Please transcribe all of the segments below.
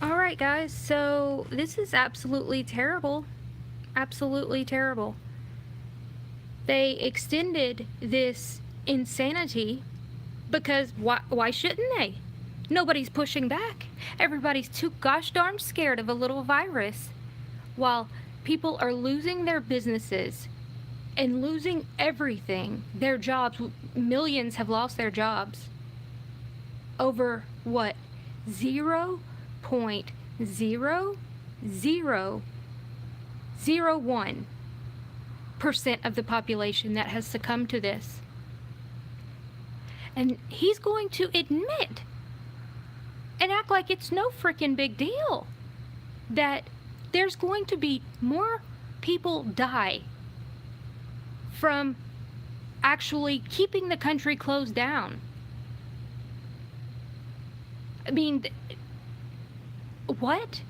All right, guys, so this is absolutely terrible. Absolutely terrible. They extended this insanity because why shouldn't they? Nobody's pushing back. Everybody's too gosh darn scared of a little virus. While people are losing their businesses and losing everything, their jobs, millions have lost their jobs over what? 0.0001% of the population that has succumbed to this. And he's going to admit and act like it's no freaking big deal that there's going to be more people die from actually keeping the country closed down. I mean, what?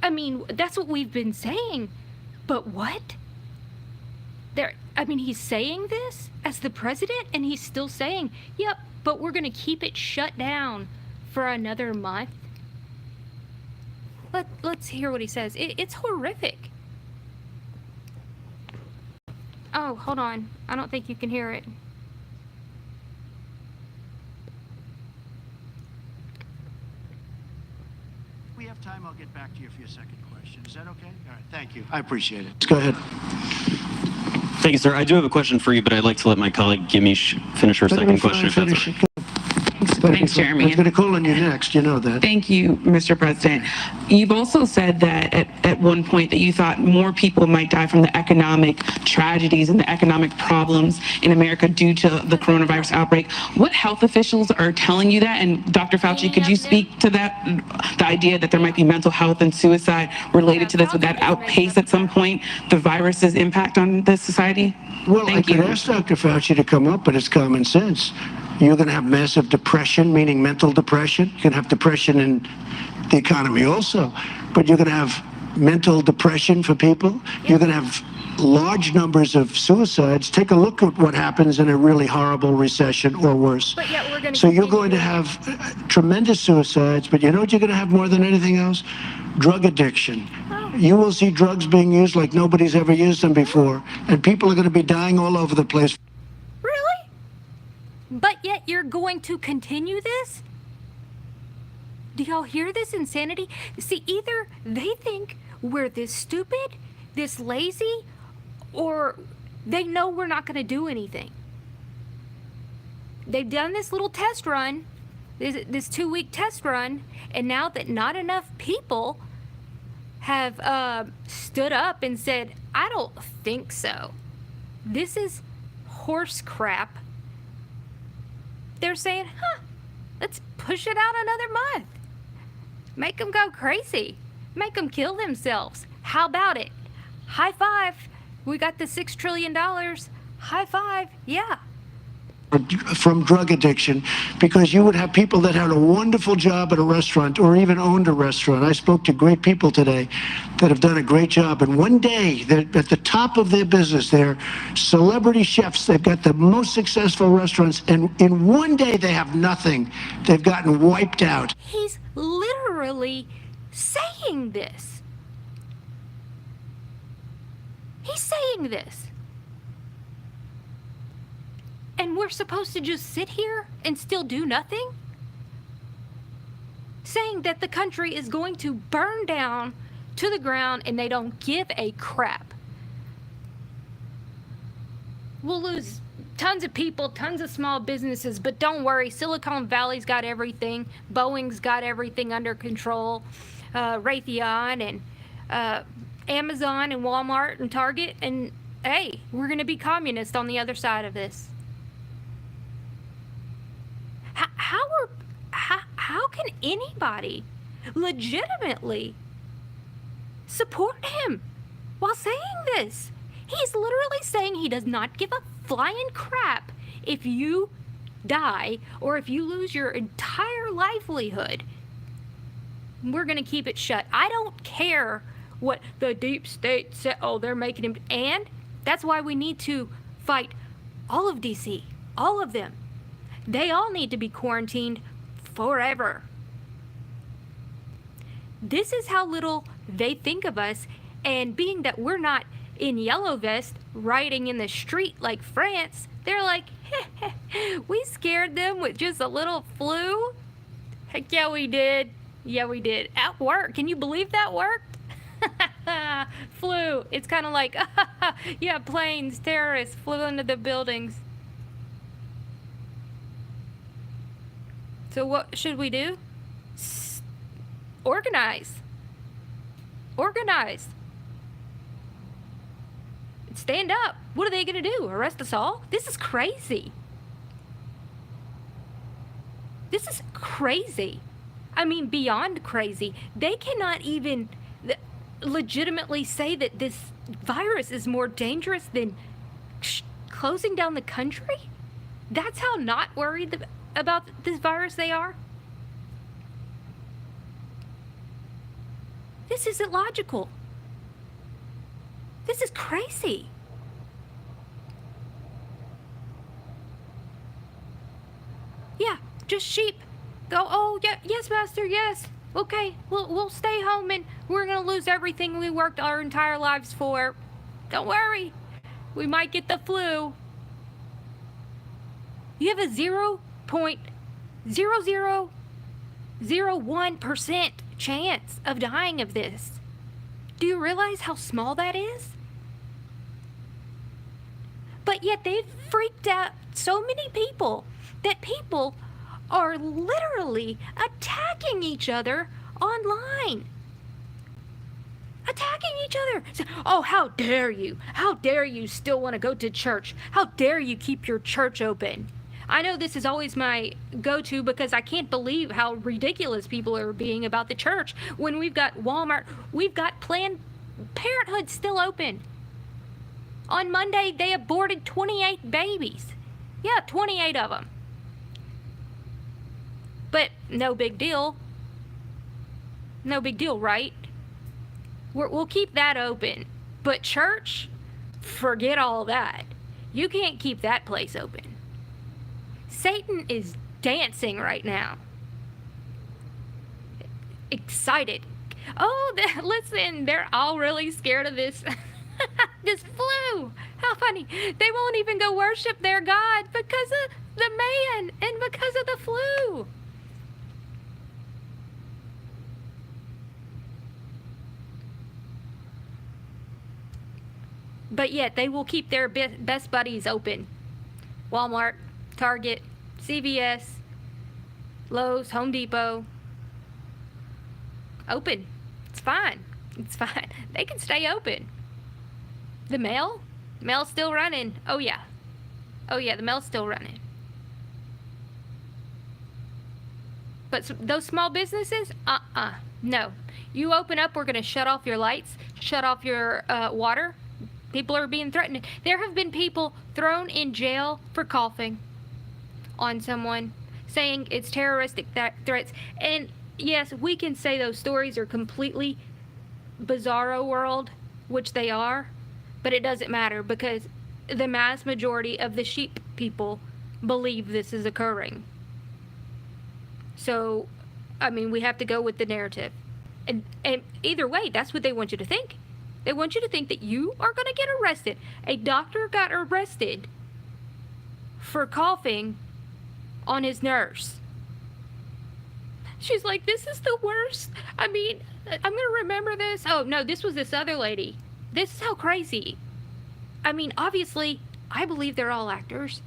I mean, that's what we've been saying, but what? He's saying this as the president, and he's still saying, yep, but we're going to keep it shut down for another month. Let's hear what he says. It's horrific. Oh, hold on. I don't think you can hear it. We have time. I'll get back to you for your second question. Is that okay? All right. Thank you. I appreciate it. Go ahead. Thank you, sir. I do have a question for you, but I'd like to let my colleague Gimish finish her second question. If that's okay. Thanks, Jeremy. I was going to call on you next. You know that. Thank you, Mr. President. You've also said that at one point that you thought more people might die from the economic tragedies and the economic problems in America due to the coronavirus outbreak. What health officials are telling you that? And Dr. Fauci, could you speak to that, the idea that there might be mental health and suicide related to this? Would that outpace at some point the virus's impact on the society? Well, I could ask Dr. Fauci to come up, but it's common sense. You're going to have massive depression, meaning mental depression. You're going to have depression in the economy also, but you're going to have mental depression for people. You're going to have large numbers of suicides. Take a look at what happens in a really horrible recession or worse. But yet we're going to So you're going to have tremendous suicides, but you know what you're going to have more than anything else? Drug addiction. You will see drugs being used like nobody's ever used them before, and people are going to be dying all over the place. Really? But yet you're going to continue this? Do y'all hear this insanity? See, either they think we're this stupid, this lazy, or they know we're not going to do anything. They've done this little test run, this 2-week test run, and now that not enough people have stood up and said, I don't think so. This is horse crap. They're saying, let's push it out another month. Make them go crazy. Make them kill themselves. How about it? High five. We got the $6 trillion. High five. Yeah. From drug addiction, because you would have people that had a wonderful job at a restaurant or even owned a restaurant. I spoke to great people today that have done a great job, and one day they're at the top of their business. They're celebrity chefs. They've got the most successful restaurants, and in one day they have nothing. They've gotten wiped out. He's literally saying this. He's saying this. And we're supposed to just sit here and still do nothing? Saying that the country is going to burn down to the ground and they don't give a crap. We'll lose tons of people, tons of small businesses, but don't worry, Silicon Valley's got everything. Boeing's got everything under control. Raytheon and Amazon and Walmart and Target. And hey, we're going to be communist on the other side of this. How can anybody legitimately support him while saying this? He's literally saying he does not give a flying crap if you die or if you lose your entire livelihood. We're going to keep it shut. I don't care what the deep state said. Oh, they're making him. And that's why we need to fight all of DC, all of them. They all need to be quarantined forever. This is how little they think of us. And being that we're not in yellow vest riding in the street like France, they're like, we scared them with just a little flu? Heck yeah, we did. Yeah, we did. At work. Can you believe that worked? Flu. It's kind of like, yeah, planes, terrorists flew into the buildings. So what should we do? Organize. Organize. Stand up. What are they going to do? Arrest us all? This is crazy. This is crazy. I mean, beyond crazy. They cannot even legitimately say that this virus is more dangerous than closing down the country? That's how not worried about this virus they are? This isn't logical. This is crazy. Yeah, just sheep. Go, oh, yeah, yes, master, yes. Okay, we'll stay home and we're going to lose everything we worked our entire lives for. Don't worry. We might get the flu. You have a 0.0001% chance of dying of this. Do you realize how small that is? But yet they've freaked out so many people that people are literally attacking each other online. Attacking each other. Oh, how dare you? How dare you still want to go to church? How dare you keep your church open? I know this is always my go-to because I can't believe how ridiculous people are being about the church when we've got Walmart, we've got Planned Parenthood still open. On Monday, they aborted 28 babies. Yeah, 28 of them. But no big deal. No big deal, right? We'll keep that open. But church, forget all that. You can't keep that place open. Satan is dancing right now. Excited. Oh, listen, they're all really scared of this. This flu. How funny. They won't even go worship their God because of the man and because of the flu. But yet they will keep their best buddies open. Walmart, Target, CVS, Lowe's, Home Depot. Open. It's fine. It's fine. They can stay open. The mail's still running. Oh yeah. Oh yeah, the mail's still running. But those small businesses, no. You open up, we're going to shut off your lights, shut off your water. People are being threatened. There have been people thrown in jail for coughing on someone, saying it's terroristic threats. And yes, we can say those stories are completely bizarro world, which they are, but it doesn't matter because the mass majority of the sheep people believe this is occurring. So, I mean, we have to go with the narrative. And either way, that's what they want you to think. They want you to think that you are going to get arrested. A doctor got arrested for coughing on his nurse. She's like, this is the worst. I mean, I'm going to remember this. Oh, no, this was this other lady. This is how crazy. I mean, obviously, I believe they're all actors.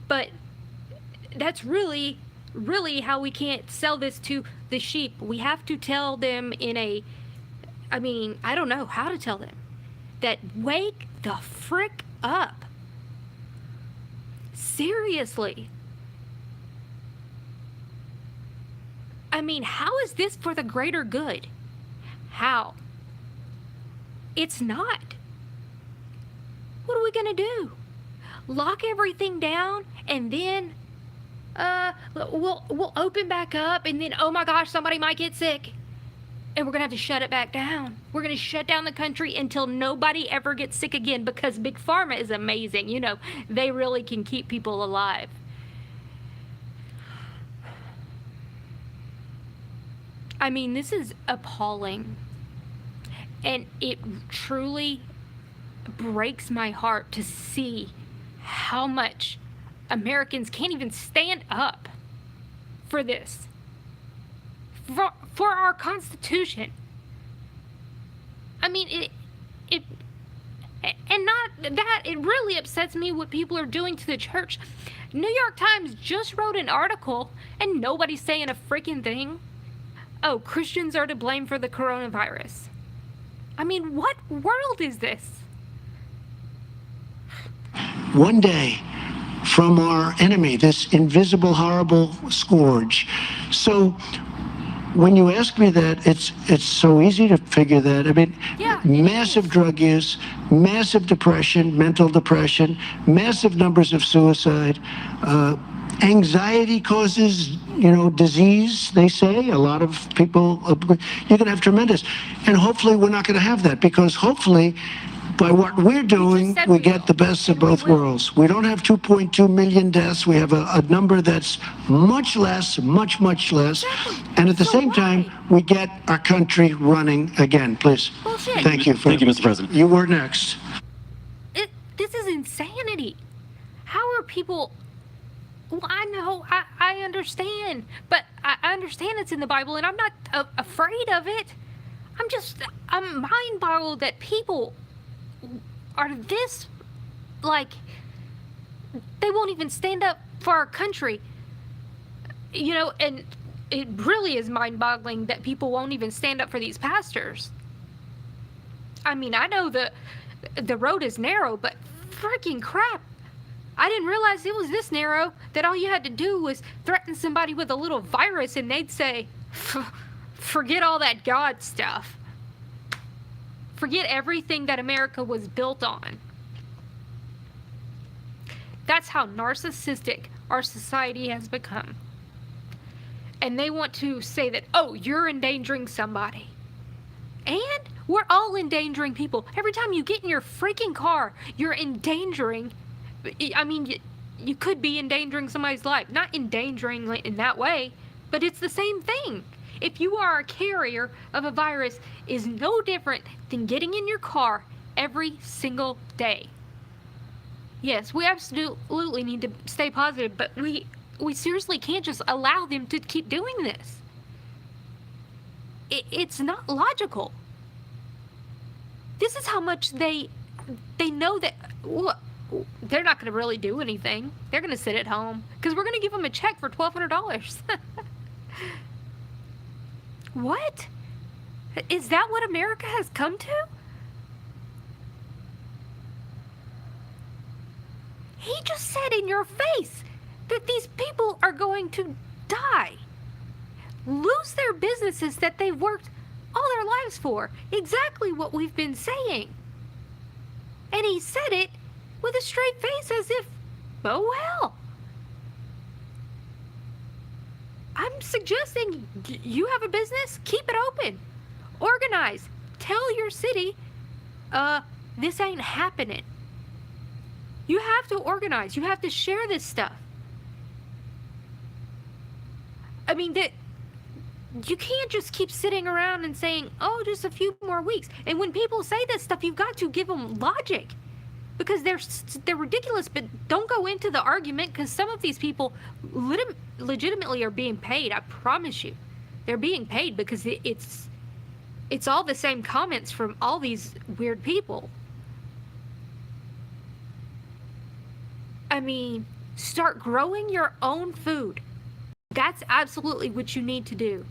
But that's really, really how we can't sell this to the sheep. We have to tell them in a... I mean, I don't know how to tell them that wake the frick up. Seriously. I mean, how is this for the greater good? How? It's not. What are we going to do? Lock everything down and then we'll open back up and then, oh my gosh, somebody might get sick. And we're going to have to shut it back down. We're going to shut down the country until nobody ever gets sick again because Big Pharma is amazing. You know, they really can keep people alive. I mean, this is appalling. And it truly breaks my heart to see how much Americans can't even stand up for this. For our Constitution. I mean, and not that, it really upsets me what people are doing to the church. New York Times just wrote an article and nobody's saying a freaking thing. Oh, Christians are to blame for the coronavirus. I mean, what world is this? One day from our enemy, this invisible, horrible scourge. So when you ask me that, it's so easy to figure that. I mean, Yeah, massive drug use, massive depression, mental depression, massive numbers of suicide. Anxiety causes, disease, they say. A lot of people, you're going to have tremendous. And hopefully we're not going to have that, because hopefully by what we're doing, we get the best of both worlds. We don't have 2.2 million deaths. We have a number that's much less, much less. And at the same time, we get our country running again. Please. Bullshit. Thank you. Thank you, Mr. President. You were next. This is insanity. How are people... Well, I know, I understand, but I understand it's in the Bible, and I'm not afraid of it. I'm mind-boggled that people are this, like, they won't even stand up for our country. And it really is mind-boggling that people won't even stand up for these pastors. I mean, I know the road is narrow, but freaking crap. I didn't realize it was this narrow, that all you had to do was threaten somebody with a little virus and they'd say, forget all that God stuff. Forget everything that America was built on. That's how narcissistic our society has become. And they want to say that, oh, you're endangering somebody. And we're all endangering people. Every time you get in your freaking car, you're endangering. I mean, you could be endangering somebody's life. Not endangering in that way, but it's the same thing. If you are a carrier of a virus, is no different than getting in your car every single day. Yes, we absolutely need to stay positive, but we seriously can't just allow them to keep doing this. It's not logical. This is how much they know that... Look, they're not going to really do anything. They're going to sit at home because we're going to give them a check for $1,200. What? Is that what America has come to? He just said in your face that these people are going to die, lose their businesses that they've worked all their lives for. Exactly what we've been saying. And he said it with a straight face as if, oh well. I'm suggesting you have a business, keep it open. Organize. Tell your city, this ain't happening. You have to organize. You have to share this stuff. I mean, you can't just keep sitting around and saying, oh, just a few more weeks. And when people say this stuff, you've got to give them logic. Because they're ridiculous, but don't go into the argument, because some of these people legitimately are being paid. I promise you. They're being paid because it's all the same comments from all these weird people. I mean, start growing your own food. That's absolutely what you need to do.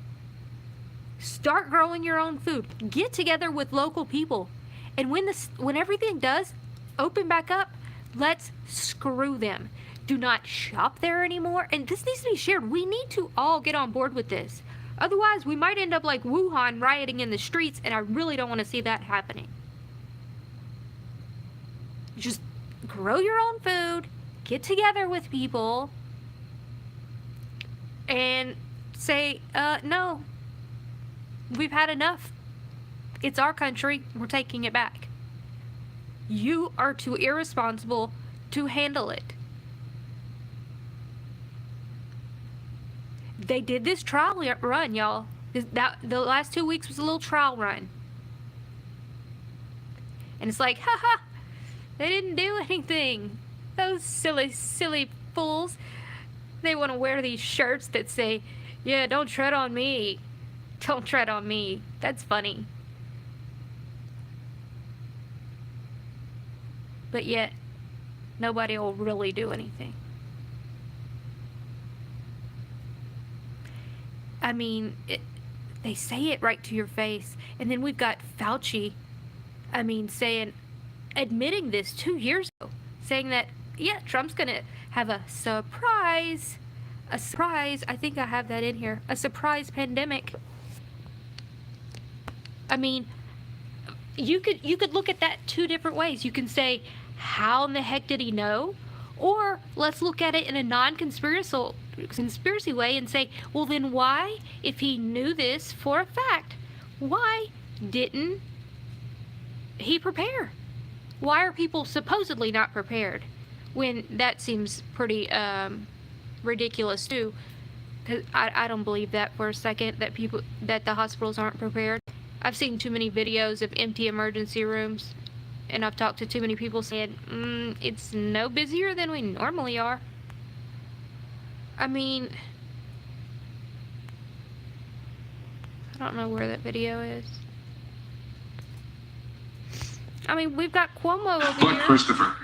Start growing your own food. Get together with local people. And when everything does open back up, let's screw them. Do not shop there anymore. And this needs to be shared. We need to all get on board with this. Otherwise, we might end up like Wuhan rioting in the streets, and I really don't want to see that happening. Just grow your own food, get together with people, and say, no, we've had enough. It's our country. We're taking it back. You are too irresponsible to handle it. They did this trial run, y'all. The last 2 weeks was a little trial run. And it's like, haha, they didn't do anything. Those silly, silly fools. They want to wear these shirts that say, yeah, don't tread on me. Don't tread on me. That's funny. But yet, nobody will really do anything. I mean, they say it right to your face. And then we've got Fauci, admitting this 2 years ago, saying that, yeah, Trump's going to have a surprise, I think I have that in here, a surprise pandemic. I mean, you could look at that two different ways. You can say, how in the heck did he know? Or let's look at it in a non-conspiracy way and say, well, then why, if he knew this for a fact, why didn't he prepare? Why are people supposedly not prepared? When that seems pretty ridiculous too. Because I don't believe that for a second, that the hospitals aren't prepared. I've seen too many videos of empty emergency rooms, and I've talked to too many people saying, it's no busier than we normally are. I mean, I don't know where that video is. I mean, we've got Cuomo over But here. Christopher,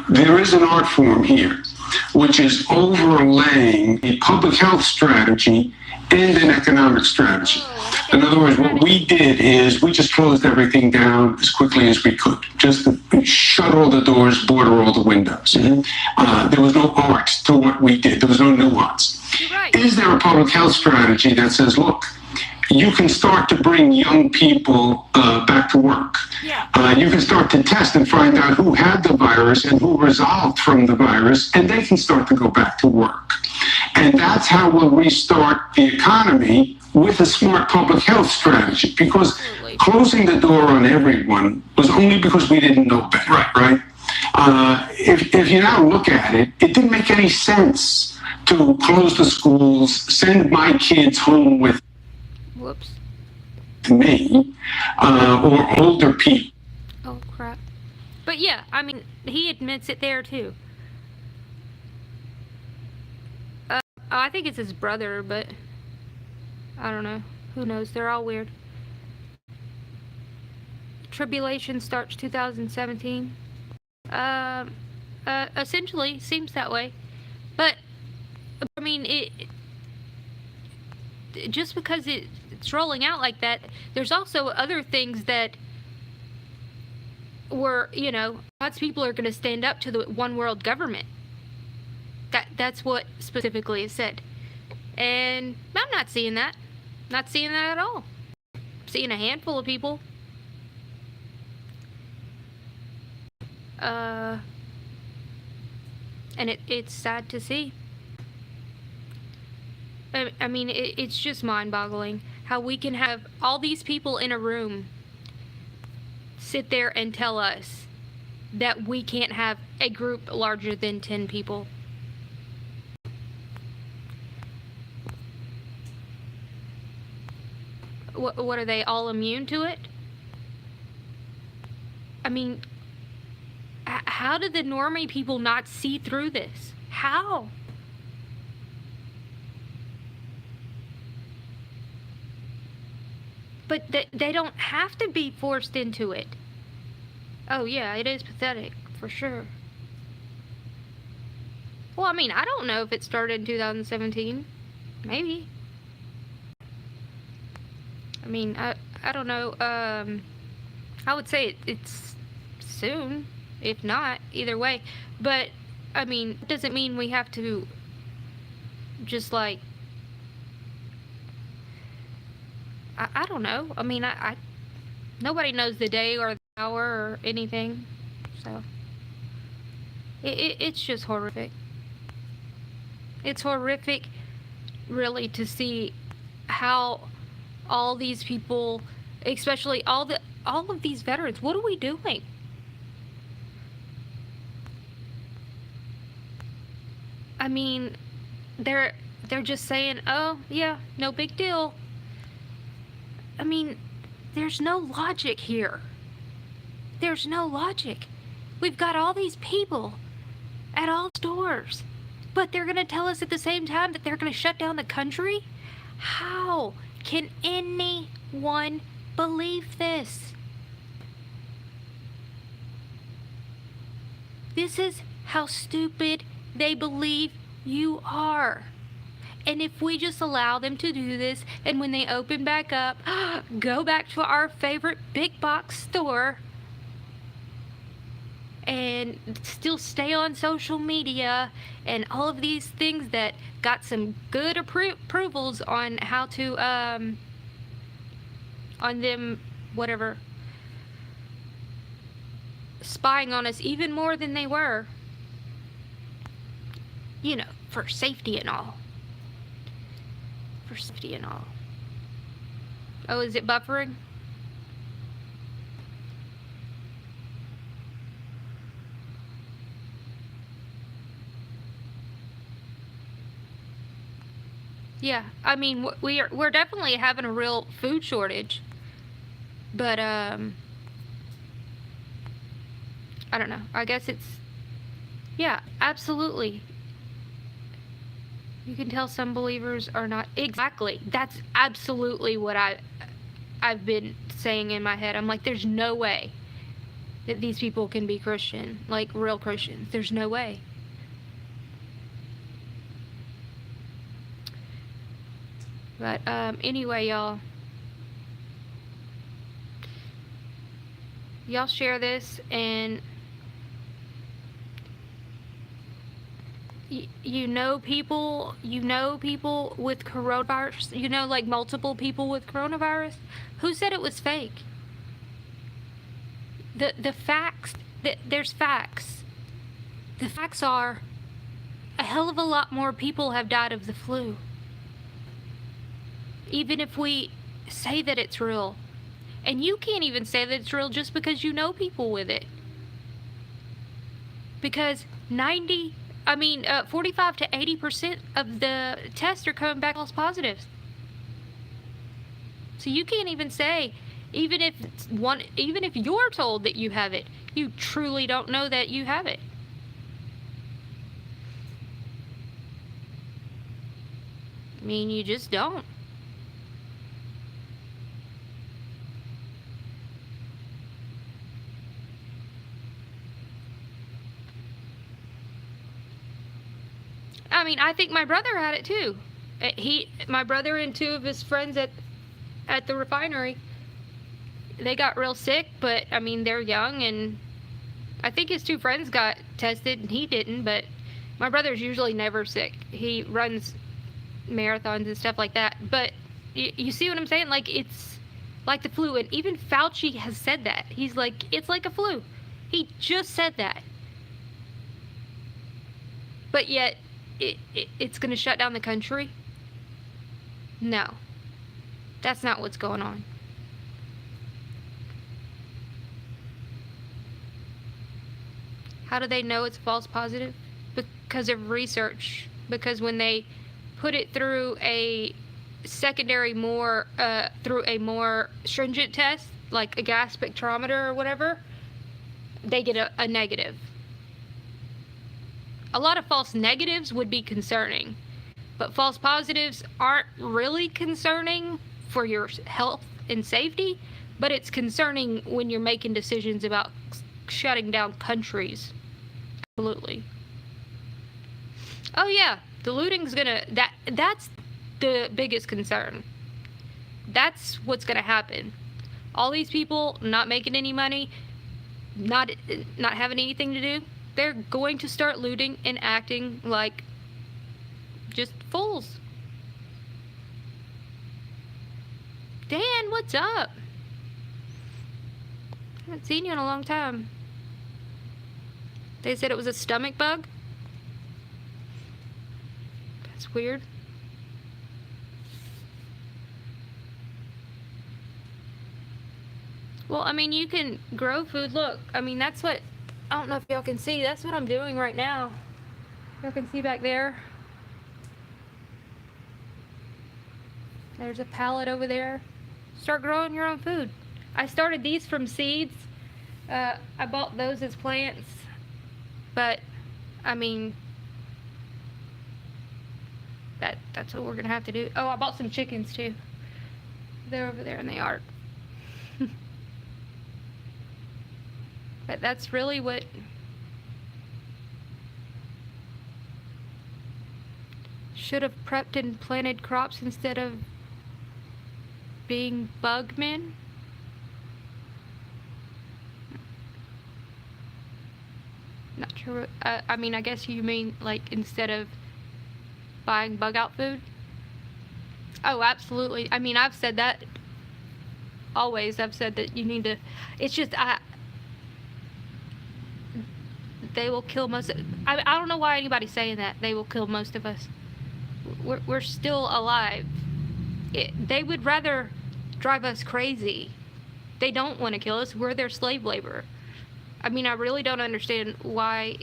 there is an art form here, which is overlaying a public health strategy and an economic strategy. In other words, what we did is we just closed everything down as quickly as we could. Just shut all the doors, border all the windows. There was no art to what we did. There was no nuance. Right. Is there a public health strategy that says, look, you can start to bring young people back to work. Yeah. You can start to test and find out who had the virus and who resolved from the virus, and they can start to go back to work. And that's how we'll restart the economy, with a smart public health strategy. Because closing the door on everyone was only because we didn't know better, right? If you now look at it, it didn't make any sense to close the schools, send my kids home with Whoops. me, or older people. Oh, crap. But yeah, I mean, he admits it there, too. I think it's his brother, but I don't know. Who knows? They're all weird. Tribulation starts 2017. Essentially, seems that way. But, I mean, just because it's rolling out like that, there's also other things that were, lots of people are going to stand up to the one world government. That's what specifically is said. And I'm not seeing that. Not seeing that at all. I'm seeing a handful of people. And it's sad to see. I mean, it's just mind-boggling how we can have all these people in a room sit there and tell us that we can't have a group larger than 10 people. What are they all immune to it? I mean, how did the normie people not see through this? How? But they don't have to be forced into it. Oh yeah, it is pathetic, for sure. Well, I mean, I don't know if it started in 2017. Maybe. I mean, I don't know. I would say it's soon, if not, either way. But, I mean, it doesn't mean we have to just, like, I don't know. I mean, nobody knows the day or the hour or anything. So, it's just horrific. It's horrific, really, to see how all these people, especially all of these veterans, what are we doing? I mean, they're just saying, oh yeah, no big deal. I mean, there's no logic here. There's no logic. We've got all these people at all stores, but they're going to tell us at the same time that they're going to shut down the country? How can anyone believe this? This is how stupid they believe you are. And if we just allow them to do this, and when they open back up, go back to our favorite big box store and still stay on social media and all of these things that got some good approvals on how to, on them, whatever, spying on us even more than they were, you know, for safety and all. For safety and all. Oh, is it buffering? Yeah, I mean, we're definitely having a real food shortage, but I don't know. I guess it's, yeah, absolutely. You can tell some believers are not. Exactly. That's absolutely what I've been saying in my head. I'm like, there's no way that these people can be Christian, like real Christians. There's no way. But anyway, y'all share this, and you know people with coronavirus, you know, like multiple people with coronavirus. Who said it was fake? The facts, there's facts. The facts are a hell of a lot more people have died of the flu. Even if we say that it's real. And you can't even say that it's real just because you know people with it. Because 45 to 80% of the tests are coming back false positives. So you can't even say, even if you're told that you have it, you truly don't know that you have it. I mean, you just don't. I mean, I think my brother had it too. My brother and two of his friends at the refinery, they got real sick, but I mean, they're young, and I think his two friends got tested and he didn't, but my brother's usually never sick. He runs marathons and stuff like that. But you see what I'm saying? Like, it's like the flu, and even Fauci has said that. He's like, it's like a flu. He just said that. But yet, it's going to shut down the country? No. That's not what's going on. How do they know it's false positive? Because of research. Because when they put it through a secondary through a more stringent test, like a gas spectrometer or whatever, they get a negative. A lot of false negatives would be concerning, but false positives aren't really concerning for your health and safety, but it's concerning when you're making decisions about shutting down countries. Absolutely. Oh yeah, the looting's that's the biggest concern. That's what's gonna happen. All these people not making any money, not having anything to do, they're going to start looting and acting like just fools. Dan, what's up? I haven't seen you in a long time. They said it was a stomach bug? That's weird. Well, I mean, you can grow food. Look, I mean, that's what, I don't know if y'all can see. That's what I'm doing right now. Y'all can see back there. There's a pallet over there. Start growing your own food. I started these from seeds. I bought those as plants, but I mean, that's what we're gonna have to do. Oh, I bought some chickens too. They're over there in the yard. But that's really what should have prepped and planted crops instead of being bugmen. Not sure. I mean, I guess you mean like instead of buying bug out food. Oh, absolutely. I mean, I've said that always. I've said that you need to. It's just they will kill most. I don't know why anybody's saying that. They will kill most of us. We're still alive. They would rather drive us crazy. They don't want to kill us. We're their slave labor. I mean, I really don't understand why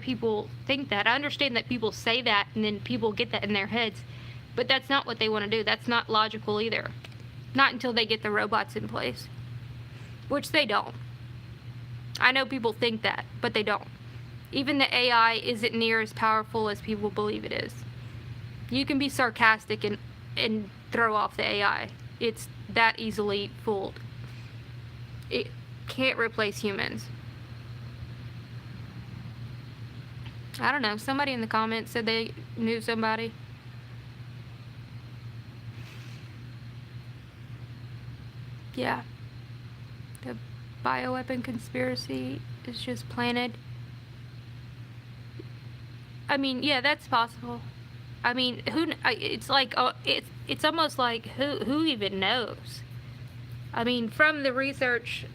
people think that. I understand that people say that and then people get that in their heads, but that's not what they want to do. That's not logical either. Not until they get the robots in place, which they don't. I know people think that, but they don't. Even the AI isn't near as powerful as people believe it is. You can be sarcastic and throw off the AI. It's that easily fooled. It can't replace humans. I don't know. Somebody in the comments said they knew somebody. Yeah. The bioweapon conspiracy is just planted. I mean, yeah, that's possible. I mean, it's like, it's almost like, who even knows? I mean, from the research,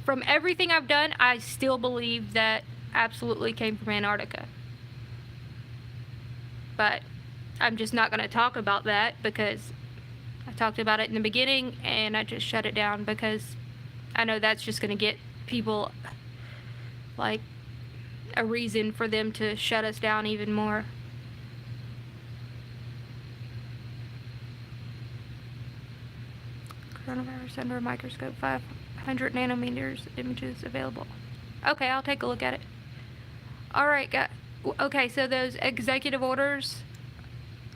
from everything I've done, I still believe that absolutely came from Antarctica. But I'm just not going to talk about that because I talked about it in the beginning and I just shut it down because I know that's just going to get people, like, a reason for them to shut us down even more. Coronavirus under a microscope, 500 nanometers images available. Okay, I'll take a look at it. All right, guys. Okay, so those executive orders,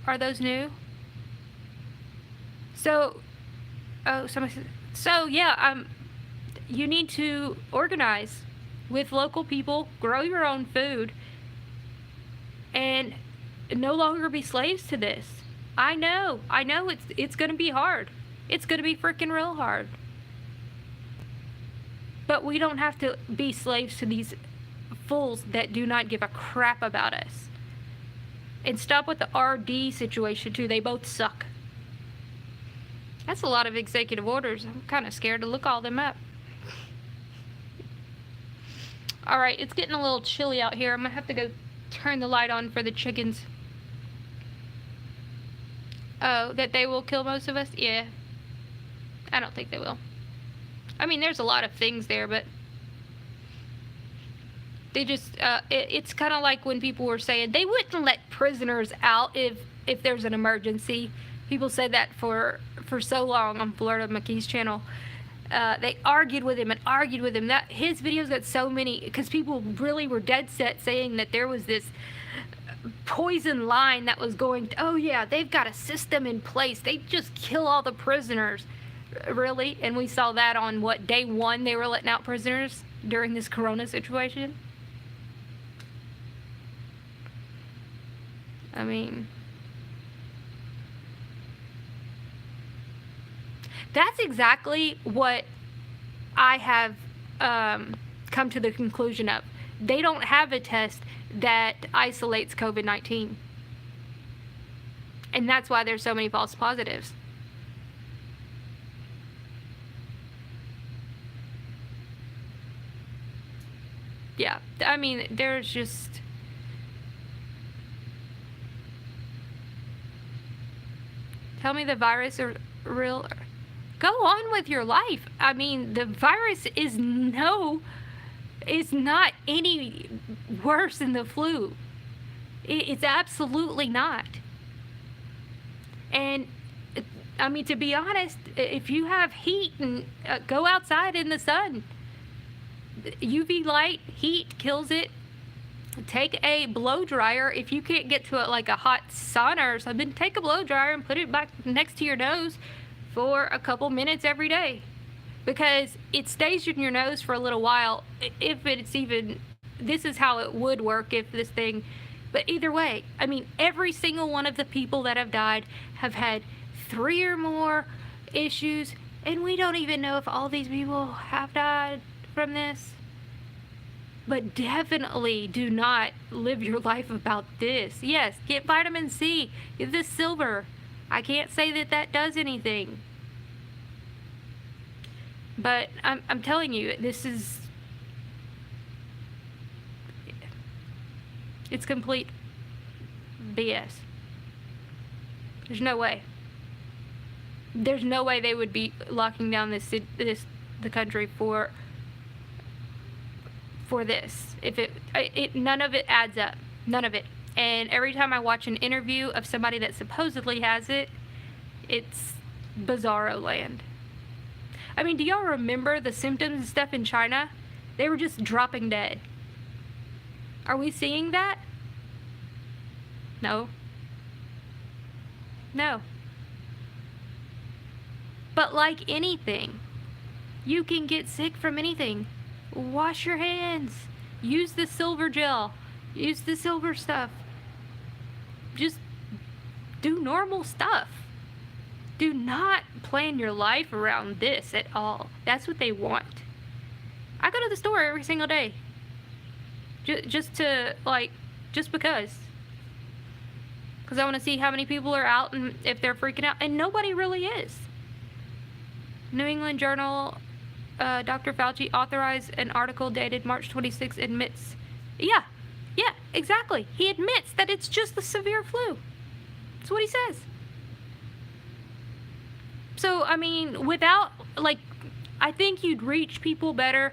are those new? So, oh, somebody said, so yeah, you need to organize with local people, grow your own food, and no longer be slaves to this. I know it's gonna be hard. It's gonna be freaking real hard. But we don't have to be slaves to these fools that do not give a crap about us. And stop with the RD situation too. They both suck. That's a lot of executive orders. I'm kind of scared to look all them up. All right, it's getting a little chilly out here. I'm gonna have to go turn the light on for the chickens. Oh, that they will kill most of us? Yeah. I don't think they will. I mean, there's a lot of things there, but they just, it's kind of like when people were saying they wouldn't let prisoners out if there's an emergency. People said that for so long on Florida McKee's channel. They argued with him and argued with him. That his videos got so many because people really were dead set saying that there was this poison line that was going. Oh yeah, they've got a system in place. They just kill all the prisoners. Really? And we saw that on what, day one they were letting out prisoners during this corona situation. I mean, that's exactly what I have come to the conclusion of. They don't have a test that isolates COVID-19. And that's why there's so many false positives. Yeah, I mean, there's just... Tell me the virus are real. Go on with your life. I mean, the virus is not any worse than the flu. It's absolutely not. And I mean, to be honest, if you have heat and go outside in the sun, UV light, heat kills it. Take a blow dryer. If you can't get to like a hot sauna or something, take a blow dryer and put it back next to your nose for a couple minutes every day, because it stays in your nose for a little while. If it's even, this is how it would work if this thing, but either way, I mean, every single one of the people that have died have had 3 or more issues, and we don't even know if all these people have died from this. But definitely do not live your life about this. Yes, get vitamin C, get the silver. I can't say that that does anything. But I'm telling you, this is... It's complete BS. There's no way. There's no way they would be locking down the country for this. If it none of it adds up. None of it. And every time I watch an interview of somebody that supposedly has it, it's bizarro land. I mean, do y'all remember the symptoms and stuff in China? They were just dropping dead. Are we seeing that? No. No. But like anything, you can get sick from anything. Wash your hands. Use the silver gel. Use the silver stuff. Just do normal stuff. Do not plan your life around this at all. That's what they want. I go to the store every single day. Just because. Because I want to see how many people are out and if they're freaking out. And nobody really is. New England Journal, Dr. Fauci authorized an article dated March 26 admits. Yeah, exactly. He admits that it's just the severe flu. That's what he says. So, I mean, without, like, I think you'd reach people better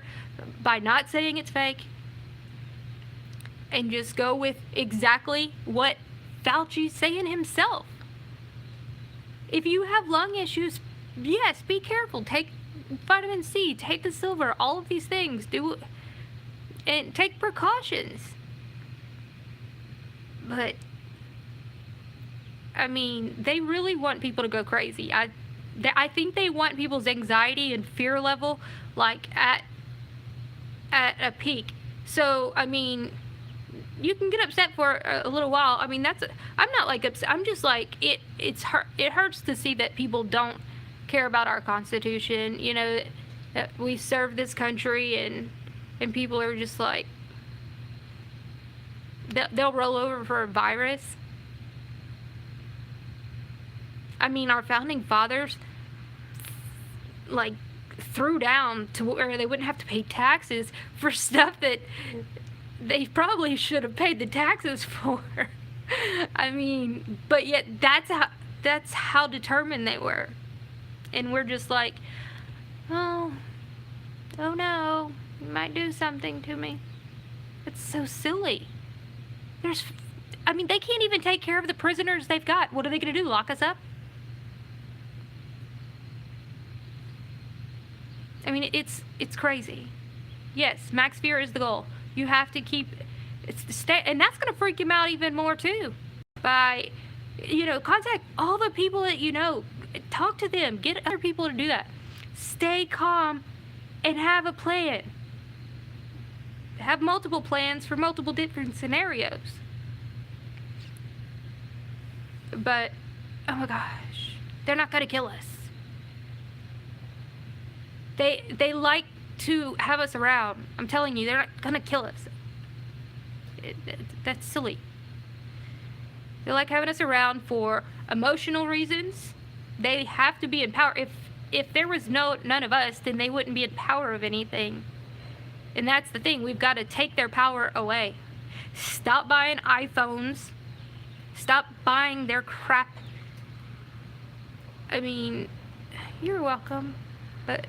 by not saying it's fake and just go with exactly what Fauci's saying himself. If you have lung issues, yes, be careful. Take vitamin C, take the silver, all of these things. Do and take precautions. But I mean, they really want people to go crazy. I think they want people's anxiety and fear level like at a peak. So, I mean, you can get upset for a little while. I mean, I'm not like upset. I'm just like, it hurts to see that people don't care about our Constitution, you know, that we serve this country, and people are just like, they'll roll over for a virus. I mean, our founding fathers, like, threw down to where they wouldn't have to pay taxes for stuff that they probably should have paid the taxes for. I mean, but yet that's how determined they were. And we're just like, oh no, you might do something to me. It's so silly. I mean, they can't even take care of the prisoners they've got. What are they going to do, lock us up? I mean, it's crazy. Yes, max fear is the goal. You have to keep, and that's going to freak him out even more too. By, you know, contact all the people that you know, talk to them, get other people to do that. Stay calm and have a plan. Have multiple plans for multiple different scenarios. But, oh my gosh, they're not going to kill us. They like to have us around. I'm telling you, they're not gonna kill us. That's silly. They like having us around for emotional reasons. They have to be in power. If there was none of us, then they wouldn't be in power of anything. And that's the thing. We've got to take their power away. Stop buying iPhones. Stop buying their crap. I mean, you're welcome, but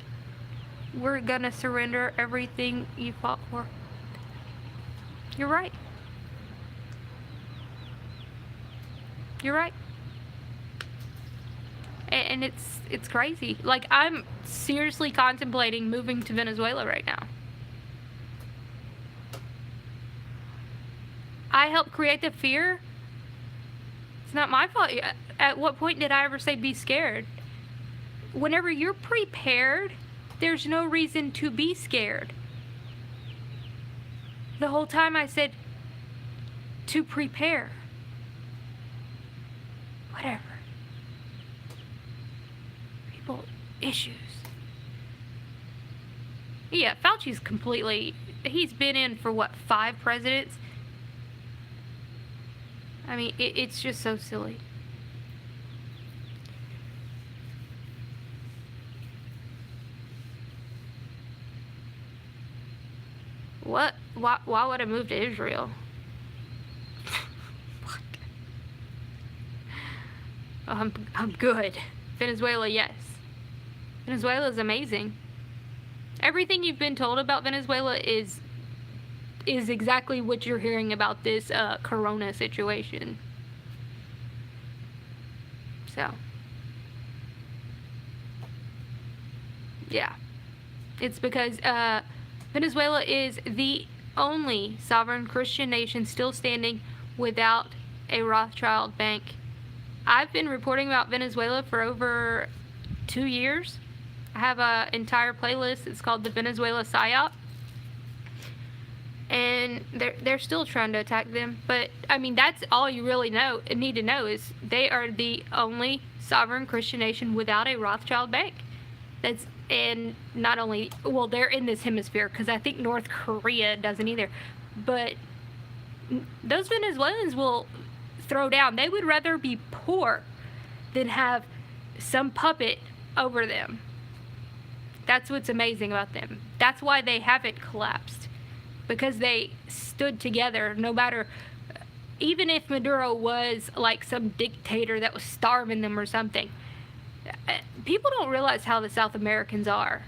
we're gonna surrender everything you fought for. You're right. You're right. And it's crazy. Like, I'm seriously contemplating moving to Venezuela right now. I helped create the fear. It's not my fault. At what point did I ever say be scared? Whenever you're prepared, there's no reason to be scared. The whole time I said to prepare. Whatever. People, issues. Yeah, Fauci's completely, he's been in for what, 5 presidents? I mean, it's just so silly. What? Why would I move to Israel? What? Oh, I'm good. Venezuela, yes. Venezuela is amazing. Everything you've been told about Venezuela is exactly what you're hearing about this corona situation. So, yeah. It's because Venezuela is the only sovereign Christian nation still standing without a Rothschild bank. I've been reporting about Venezuela for over 2 years. I have an entire playlist. It's called the Venezuela PSYOP. And they're still trying to attack them. But, I mean, that's all you really need to know is they are the only sovereign Christian nation without a Rothschild bank. And not only, well, they're in this hemisphere, because I think North Korea doesn't either. But those Venezuelans will throw down. They would rather be poor than have some puppet over them. That's what's amazing about them. That's why they haven't collapsed. Because they stood together, no matter, even if Maduro was like some dictator that was starving them or something. People don't realize how the South Americans are.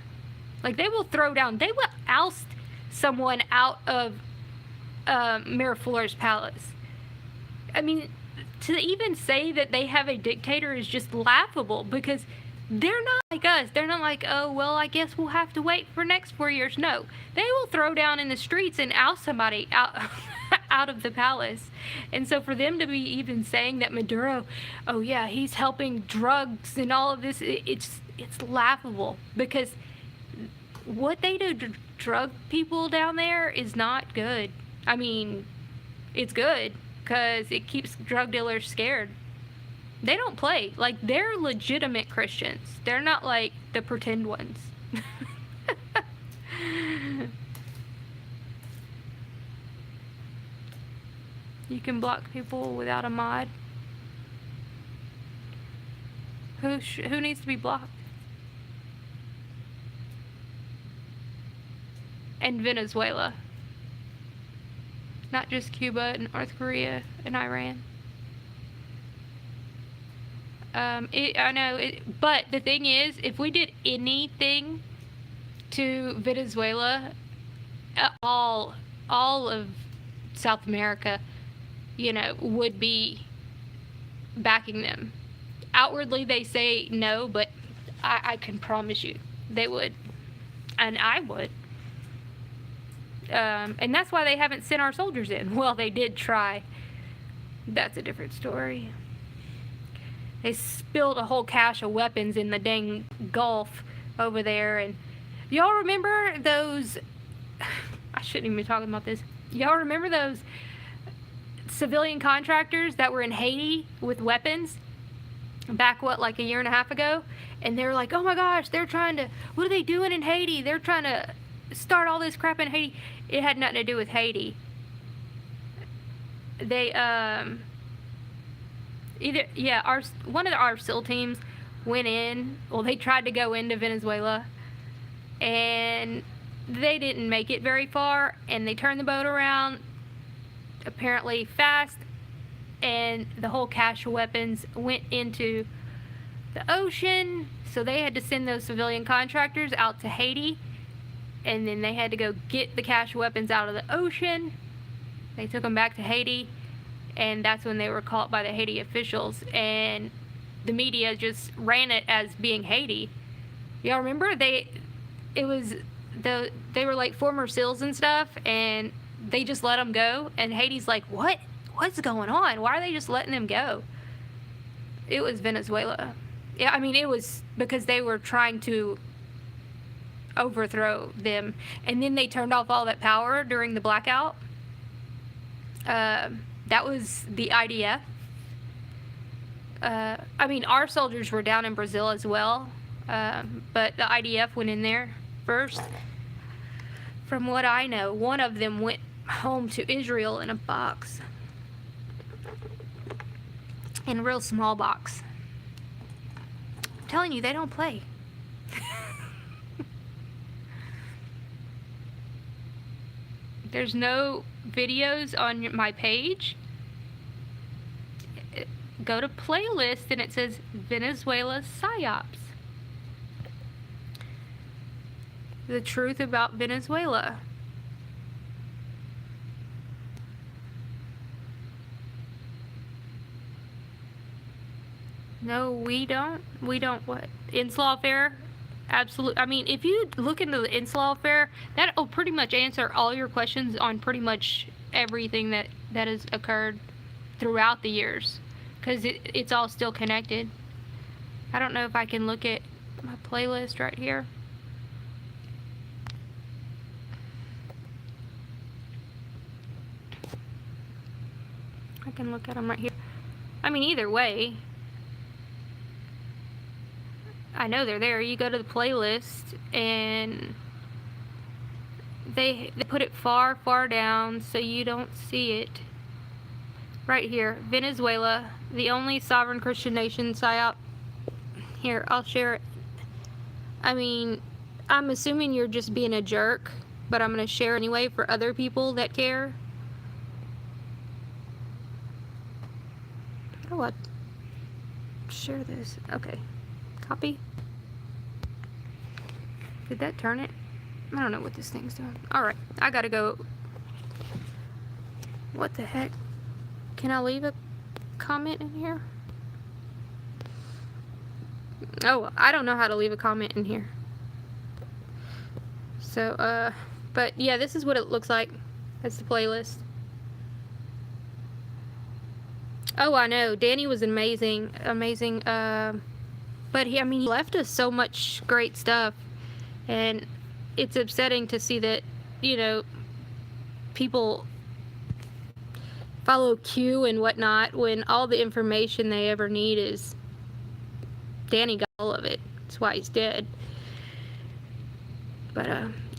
Like, they will throw down, they will oust someone out of Miraflores Palace. I mean, to even say that they have a dictator is just laughable, because they're not like us. They're not like, oh, well, I guess we'll have to wait for next 4 years. No, they will throw down in the streets and oust somebody out of the palace. And so for them to be even saying that Maduro, oh yeah, he's helping drugs and all of this, it's laughable, because what they do to drug people down there is not good. I mean, it's good because it keeps drug dealers scared. They don't play. Like, they're legitimate Christians. They're not like the pretend ones. You can block people without a mod. Who needs to be blocked? And Venezuela. Not just Cuba and North Korea and Iran. I know, but the thing is, if we did anything to Venezuela, all of South America, you know, would be backing them. Outwardly, they say no, but I can promise you they would, and I would. And that's why they haven't sent our soldiers in. Well, they did try. That's a different story. They spilled a whole cache of weapons in the dang Gulf over there. And y'all remember those, I shouldn't even be talking about this. Y'all remember those civilian contractors that were in Haiti with weapons back, what, like a year and a half ago? And they were like, oh my gosh, they're trying to, what are they doing in Haiti? They're trying to start all this crap in Haiti. It had nothing to do with Haiti. They, one of our SEAL teams went in, well, they tried to go into Venezuela, and they didn't make it very far, and they turned the boat around, apparently fast, and the whole cache of weapons went into the ocean, so they had to send those civilian contractors out to Haiti, and then they had to go get the cache of weapons out of the ocean. They took them back to Haiti, and that's when they were caught by the Haiti officials, and the media just ran it as being Haiti. Y'all remember they were like former SEALs and stuff, and they just let them go, and Haiti's like, what's going on? Why are they just letting them go? It was Venezuela. Yeah, I mean, it was because they were trying to overthrow them, and then they turned off all that power during the blackout. That was the IDF. I mean, our soldiers were down in Brazil as well, but the IDF went in there first. From what I know, one of them went home to Israel in a box. In a real small box. I'm telling you, they don't play. There's no videos on my page. Go to playlist and it says Venezuela PSYOPs. The truth about Venezuela. No, we don't. We don't what? Inslaw affair? Absolutely. I mean, if you look into the Inslaw affair, that'll pretty much answer all your questions on pretty much everything that has occurred throughout the years. Because it's all still connected. I don't know if I can look at my playlist right here. I can look at them right here. I mean, either way, I know they're there. You go to the playlist and they put it far, far down so you don't see it. Right here, Venezuela, the only sovereign Christian nation, PSYOP. Here, I'll share it. I mean, I'm assuming you're just being a jerk, but I'm going to share anyway for other people that care. How do I share this? Okay. Copy. Did that turn it? I don't know what this thing's doing. Alright, I gotta go. What the heck? Can I leave a comment in here? Oh, I don't know how to leave a comment in here. So, but yeah, this is what it looks like. That's the playlist. Oh, I know. Danny was amazing. Amazing. But he left us so much great stuff. And it's upsetting to see that, you know, people follow Q and whatnot when all the information they ever need is Danny got all of it. That's why he's dead. But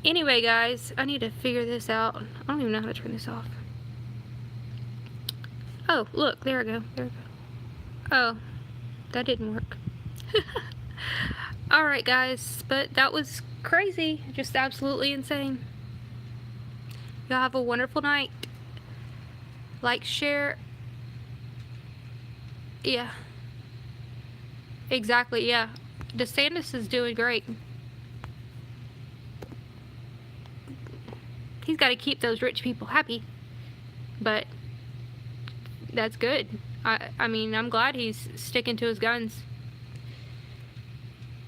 anyway, guys, I need to figure this out. I don't even know how to turn this off. Oh, look, there we go. There we go. Oh, that didn't work. Alright, guys, but that was crazy. Just absolutely insane. Y'all have a wonderful night. Like, share. Yeah. Exactly, yeah. DeSantis is doing great. He's got to keep those rich people happy. But that's good. I mean, I'm glad he's sticking to his guns.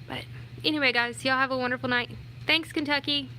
But anyway, guys, y'all have a wonderful night. Thanks, Kentucky.